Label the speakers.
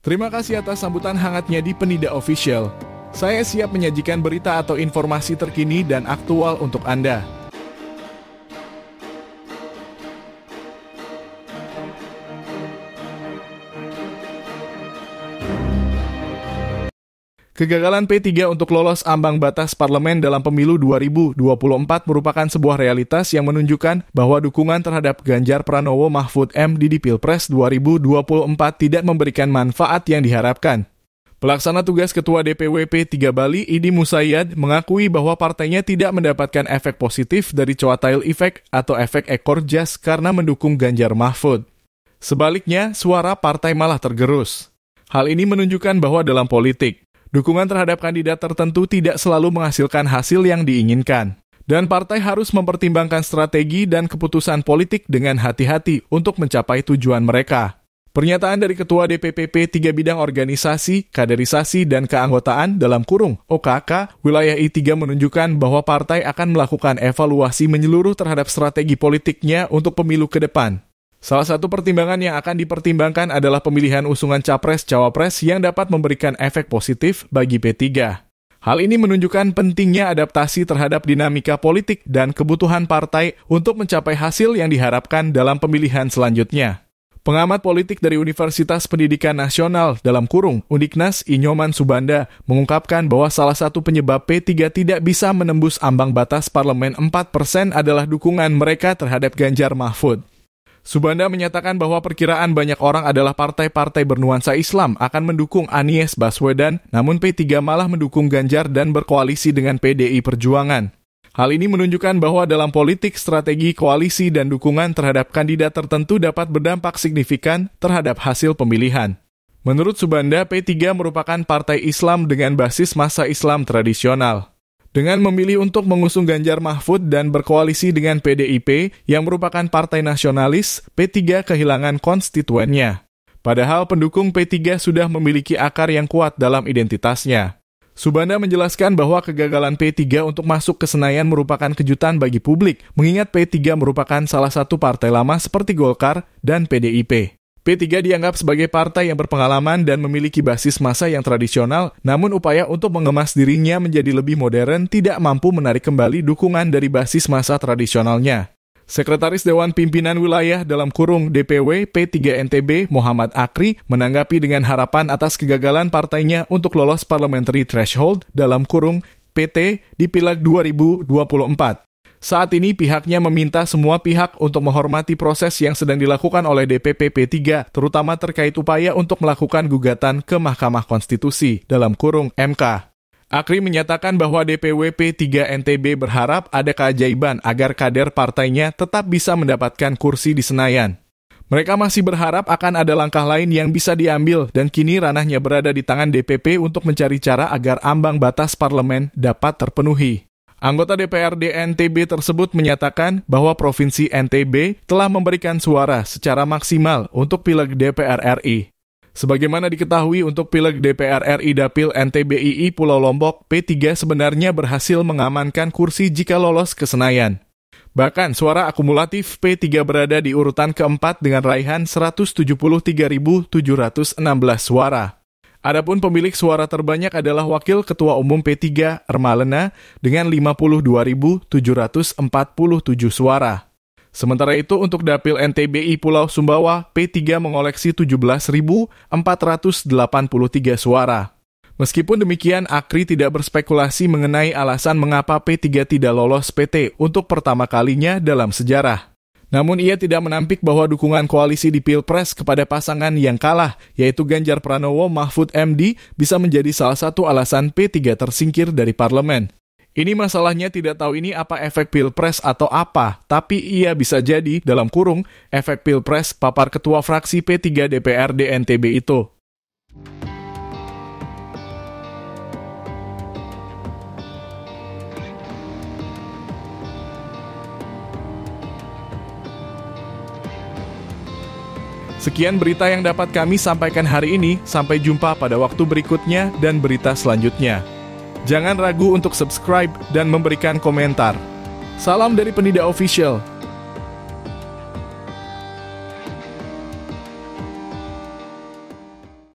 Speaker 1: Terima kasih atas sambutan hangatnya di Penida Official. Saya siap menyajikan berita atau informasi terkini dan aktual untuk Anda. Kegagalan P3 untuk lolos ambang batas parlemen dalam pemilu 2024 merupakan sebuah realitas yang menunjukkan bahwa dukungan terhadap Ganjar Pranowo Mahfud MD di Pilpres 2024 tidak memberikan manfaat yang diharapkan. Pelaksana tugas Ketua DPW P3 Bali, Idi Musayyad, mengakui bahwa partainya tidak mendapatkan efek positif dari coattail effect atau efek ekor jas karena mendukung Ganjar Mahfud. Sebaliknya, suara partai malah tergerus. Hal ini menunjukkan bahwa dalam politik, dukungan terhadap kandidat tertentu tidak selalu menghasilkan hasil yang diinginkan. Dan partai harus mempertimbangkan strategi dan keputusan politik dengan hati-hati untuk mencapai tujuan mereka. Pernyataan dari Ketua DPP P3 Bidang Organisasi, Kaderisasi, dan Keanggotaan dalam kurung OKK, Wilayah I3 menunjukkan bahwa partai akan melakukan evaluasi menyeluruh terhadap strategi politiknya untuk pemilu ke depan. Salah satu pertimbangan yang akan dipertimbangkan adalah pemilihan usungan capres-cawapres yang dapat memberikan efek positif bagi P3. Hal ini menunjukkan pentingnya adaptasi terhadap dinamika politik dan kebutuhan partai untuk mencapai hasil yang diharapkan dalam pemilihan selanjutnya. Pengamat politik dari Universitas Pendidikan Nasional dalam kurung Undiknas Inyoman Subanda mengungkapkan bahwa salah satu penyebab P3 tidak bisa menembus ambang batas parlemen 4% adalah dukungan mereka terhadap Ganjar Mahfud. Subanda menyatakan bahwa perkiraan banyak orang adalah partai-partai bernuansa Islam akan mendukung Anies Baswedan, namun P3 malah mendukung Ganjar dan berkoalisi dengan PDI Perjuangan. Hal ini menunjukkan bahwa dalam politik, strategi koalisi dan dukungan terhadap kandidat tertentu dapat berdampak signifikan terhadap hasil pemilihan. Menurut Subanda, P3 merupakan partai Islam dengan basis massa Islam tradisional. Dengan memilih untuk mengusung Ganjar Mahfud dan berkoalisi dengan PDIP yang merupakan partai nasionalis, P3 kehilangan konstituennya. Padahal pendukung P3 sudah memiliki akar yang kuat dalam identitasnya. Subanda menjelaskan bahwa kegagalan P3 untuk masuk ke Senayan merupakan kejutan bagi publik, mengingat P3 merupakan salah satu partai lama seperti Golkar dan PDIP. P3 dianggap sebagai partai yang berpengalaman dan memiliki basis massa yang tradisional, namun upaya untuk mengemas dirinya menjadi lebih modern tidak mampu menarik kembali dukungan dari basis massa tradisionalnya. Sekretaris Dewan Pimpinan Wilayah dalam kurung DPW P3 NTB Muhammad Akri menanggapi dengan harapan atas kegagalan partainya untuk lolos parliamentary threshold dalam kurung PT di Pileg 2024. Saat ini pihaknya meminta semua pihak untuk menghormati proses yang sedang dilakukan oleh DPP P3, terutama terkait upaya untuk melakukan gugatan ke Mahkamah Konstitusi dalam kurung MK. Akri menyatakan bahwa DPW P3 NTB berharap ada keajaiban agar kader partainya tetap bisa mendapatkan kursi di Senayan. Mereka masih berharap akan ada langkah lain yang bisa diambil dan kini ranahnya berada di tangan DPP untuk mencari cara agar ambang batas parlemen dapat terpenuhi. Anggota DPRD NTB tersebut menyatakan bahwa Provinsi NTB telah memberikan suara secara maksimal untuk Pileg DPR RI. Sebagaimana diketahui untuk Pileg DPR RI Dapil NTB II Pulau Lombok, P3 sebenarnya berhasil mengamankan kursi jika lolos ke Senayan. Bahkan suara akumulatif P3 berada di urutan keempat dengan raihan 173.716 suara. Adapun pemilik suara terbanyak adalah Wakil Ketua Umum P3 Ermalena dengan 52.747 suara. Sementara itu untuk Dapil NTBI Pulau Sumbawa, P3 mengoleksi 17.483 suara. Meskipun demikian, Akri tidak berspekulasi mengenai alasan mengapa P3 tidak lolos PT untuk pertama kalinya dalam sejarah. Namun ia tidak menampik bahwa dukungan koalisi di Pilpres kepada pasangan yang kalah, yaitu Ganjar Pranowo Mahfud MD, bisa menjadi salah satu alasan P3 tersingkir dari parlemen. Ini masalahnya tidak tahu ini apa efek Pilpres atau apa, tapi ia bisa jadi, dalam kurung, efek Pilpres papar ketua fraksi P3 DPRD NTB itu. Sekian berita yang dapat kami sampaikan hari ini. Sampai jumpa pada waktu berikutnya dan berita selanjutnya. Jangan ragu untuk subscribe dan memberikan komentar. Salam dari Penida Official.